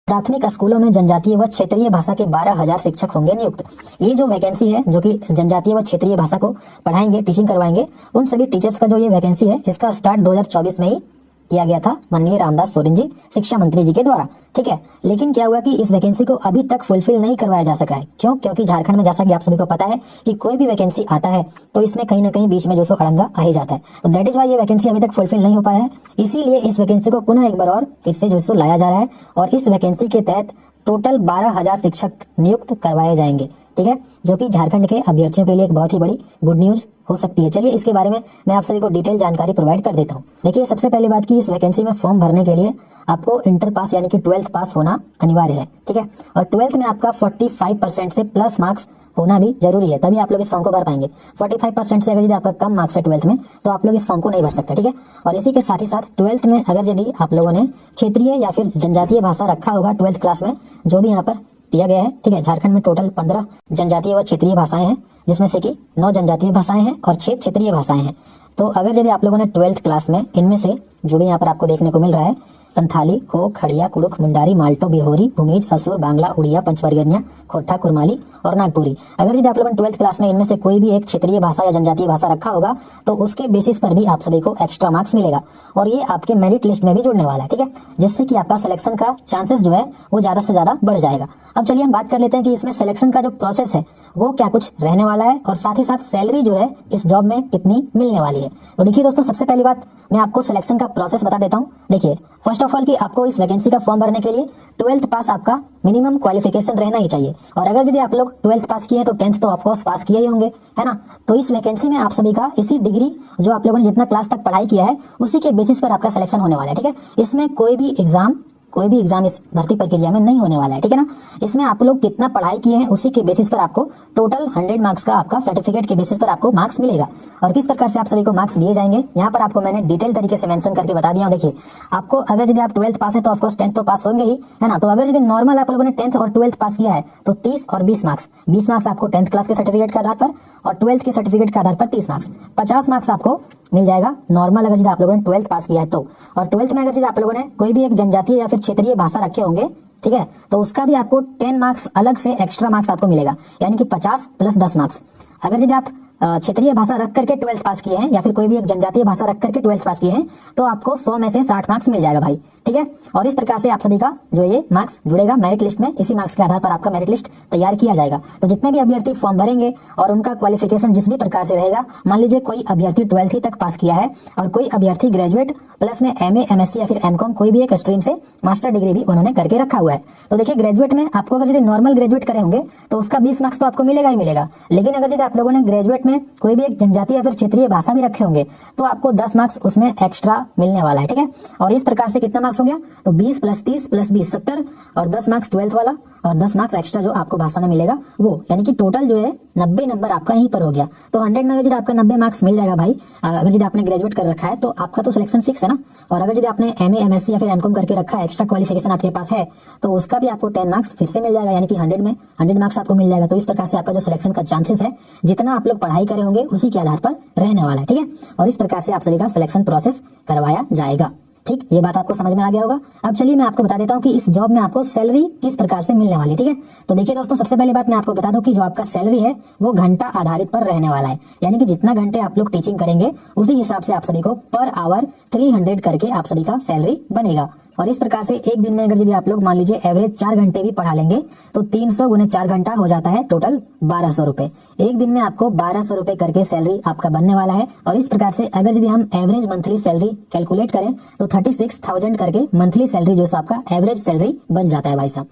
प्राथमिक स्कूलों में जनजातीय व क्षेत्रीय भाषा के 12,000 शिक्षक होंगे नियुक्त। ये जो वैकेंसी है जो कि जनजातीय व क्षेत्रीय भाषा को पढ़ाएंगे, टीचिंग करवाएंगे, उन सभी टीचर्स का जो ये वैकेंसी है इसका स्टार्ट 2024 में ही किया गया था माननीय रामदास सोरेन जी शिक्षा मंत्री जी के द्वारा। ठीक है, लेकिन क्या हुआ कि इस वैकेंसी को अभी तक फुलफिल नहीं करवाया जा सका है। क्यों? क्योंकि झारखंड में जैसा कि आप सभी को पता है कि कोई भी वैकेंसी आता है तो इसमें कहीं ना कहीं बीच में जो सो अड़ंगा आ ही जाता है। तो दैट इज वाई ये वैकेंसी अभी तक फुलफिल नहीं हो पाया है। इसीलिए इस वैकेंसी को पुनः एक बार और फिर से जो सो लाया जा रहा है और इस वैकेंसी के तहत टोटल 12,000 शिक्षक नियुक्त करवाए जाएंगे। ठीक है, जो कि झारखंड के अभ्यर्थियों के लिए एक बहुत ही बड़ी गुड न्यूज हो सकती है। चलिए इसके बारे में मैं आप सभी को डिटेल जानकारी प्रोवाइड कर देता हूँ। देखिए, सबसे पहली बात कि इस वैकेंसी में फॉर्म भरने के लिए आपको इंटर पास यानी कि 12th पास होना अनिवार्य है। ठीक है, और 12th में आपका 45% से प्लस मार्क्स होना भी जरूरी है, तभी आप लोग इस फॉर्म को भर पाएंगे। 45% से अगर यदि आपका कम मार्क्स है 12th में तो आप लोग इस फॉर्म को नहीं भर सकते। ठीक है, और इसी के साथ ही साथ 12th में अगर यदि आप लोगों ने क्षेत्रीय या फिर जनजातीय भाषा रखा होगा 12th क्लास में, जो भी यहाँ पर दिया गया है। ठीक है, झारखंड में टोटल 15 जनजातीय व क्षेत्रीय भाषाएं हैं, जिसमें से कि 9 जनजातीय भाषाएं हैं और 6 क्षेत्रीय भाषाएं हैं। तो अगर यदि आप लोगों ने 12th क्लास में इनमें से जो भी यहाँ पर आपको देखने को मिल रहा है, संथाली, हो, खड़िया, कुड़ुख, मुंडारी, माल्टो, बिरहोरी, भूमिज, असुर, बांग्ला, उड़िया, पंचवर्गीय, खोरठा, कुरमाली और नागपुरी, अगर यदि आप लोगों ने 12th क्लास में इनमें से कोई भी एक क्षेत्रीय भाषा या जनजातीय भाषा रखा होगा तो उसके बेसिस पर भी आप सभी को एक्स्ट्रा मार्क्स मिलेगा और ये आपके मेरिट लिस्ट में भी जुड़ने वाला है। ठीक है, जिससे कि आपका सिलेक्शन का चांसेस जो है वो ज्यादा से ज्यादा बढ़ जाएगा। अब चलिए हम बात कर लेते हैं कि इसमें सिलेक्शन का जो प्रोसेस है वो क्या कुछ रहने वाला है और साथ ही साथ सैलरी जो है इस जॉब में कितनी मिलने वाली है। तो देखिए दोस्तों, सबसे पहली बात मैं आपको सिलेक्शन का प्रोसेस बता देता हूँ। देखिए, फर्स्ट ऑफ ऑल कि आपको इस वैकेंसी का फॉर्म भरने के लिए 12th पास आपका मिनिमम क्वालिफिकेशन रहना ही चाहिए और अगर यदि आप लोग 12th पास किए हैं तो 10th तो ऑफकोर्स पास किए ही होंगे, है ना। तो इस वैकेंसी में आप सभी का इसी डिग्री जो आप लोगों ने जितना क्लास तक पढ़ाई किया है उसी के बेसिस पर आपका सिलेक्शन होने वाला है। ठीक है, इसमें कोई भी एग्जाम इस भर्ती प्रक्रिया में नहीं होने वाला है। ठीक है ना, इसमें आप लोग कितना पढ़ाई किए हैं उसी के बेसिस पर आपको टोटल 100 मार्क्स का आपका सर्टिफिकेट के बेसिस पर आपको मार्क्स मिलेगा। और किस प्रकार से आप सभी को मार्क्स दिए जाएंगे यहाँ पर आपको मैंने डिटेल तरीके से मेंशन करके बता दिया हूँ। देखिए, आपको अगर यदि आप 12th पास है तो ऑफकोर्स 10th तो पास होंगे ही, है ना। तो अगर यदि नॉर्मल आप लोगों ने 10th और 12th पास किया है तो 30 और 20 मार्क्स आपको 10th क्लास के सर्टिफिकेट के आधार पर और 12th के सर्टिफिकेट के आधार पर 30 मार्क्स, 50 मार्क्स आपको मिल जाएगा नॉर्मल अगर यदि आप लोगों ने 12th पास किया है तो। और 12th में अगर यदि आप लोगों ने कोई भी एक जनजातीय या फिर क्षेत्रीय भाषा रखे होंगे, ठीक है, तो उसका भी आपको 10 मार्क्स अलग से एक्स्ट्रा मार्क्स आपको मिलेगा, यानी कि 50 प्लस 10 मार्क्स। अगर यदि आप क्षेत्रीय भाषा रख करके 12th पास किए हैं या फिर कोई भी एक जनजातीय भाषा रख करके 12th पास किए हैं तो आपको 100 में से 60 मार्क्स मिल जाएगा भाई। ठीक है, और इस प्रकार से आप सभी का जो ये मार्क्स जुड़ेगा मेरिट लिस्ट में, इसी मार्क्स के आधार पर आपका मेरिट लिस्ट तैयार किया जाएगा। तो जितने भी अभ्यर्थी फॉर्म भरेंगे और उनका क्वालिफिकेशन जिस भी प्रकार से रहेगा, मान लीजिए कोई अभ्यर्थी 12th ही तक पास किया है और कोई अभ्यर्थी ग्रेजुएट प्लस में MA, MSc या फिर MCOM कोई भी एक स्ट्रीम से मास्टर डिग्री भी उन्होंने करके रखा हुआ है। तो देखिए, ग्रेजुएट में आपको अगर यदि नॉर्मल ग्रेजुएट करे होंगे तो उसका 20 मार्क्स तो आपको मिलेगा ही मिलेगा, लेकिन अगर यदि आप लोगों ने ग्रेजुएट में कोई भी एक जनजातीय या फिर क्षेत्रीय भाषा भी रखे होंगे तो आपको 10 मार्क्स उसमें एक्स्ट्रा मिलने वाला है। ठीक है, और इस प्रकार से कितना मार्क्स हो गया, तो 20 प्लस 30 प्लस 20 70 और 10 मार्क्स 12th वाला और 10 मार्क्स एक्स्ट्रा जो आपको भाषा में मिलेगा वो, यानी कि टोटल जो है 90 नंबर आपका यहीं पर हो गया। तो 100 में यदि आपका 90 मार्क्स मिल जाएगा भाई, अगर यदि आपने ग्रेजुएट कर रखा है तो आपका तो सिलेक्शन फिक्स है ना। और अगर यदि आपने MA, MSc या फिर MCOM करके रखा है, एक्स्ट्रा क्वालिफिकेशन आपके पास है, तो उसका भी आपको 10 मार्क्स फिर से मिल जाएगा, यानी कि 100 में 100 मार्क्स आपको मिल जाएगा। तो इस प्रकार से आपका जो सिलेक्शन का चांसेस है, जितना आप लोग पढ़ाई करे होंगे उसी के आधार पर रहने वाला है। ठीक है, और इस प्रकार से आप सभी का सिलेक्शन प्रोसेस करवाया जाएगा। ठीक, ये बात आपको समझ में आ गया होगा। अब चलिए मैं आपको बता देता हूँ कि इस जॉब में आपको सैलरी किस प्रकार से मिलने वाली है। ठीक है, तो देखिए दोस्तों, सबसे पहली बात मैं आपको बता दूं कि जो आपका सैलरी है वो घंटा आधारित पर रहने वाला है, यानी कि जितना घंटे आप लोग टीचिंग करेंगे उसी हिसाब से आप सभी को पर आवर 300 करके आप सभी का सैलरी बनेगा। और इस प्रकार से एक दिन में अगर यदि आप लोग मान लीजिए एवरेज 4 घंटे भी पढ़ा लेंगे तो 300 गुने 4 घंटा हो जाता है टोटल 1200 रुपए। एक दिन में आपको 1200 रुपए करके सैलरी आपका बनने वाला है। और इस प्रकार से अगर यदि हम एवरेज मंथली सैलरी कैलकुलेट करें तो 36,000 करके मंथली सैलरी जो आपका एवरेज सैलरी बन जाता है भाई साहब।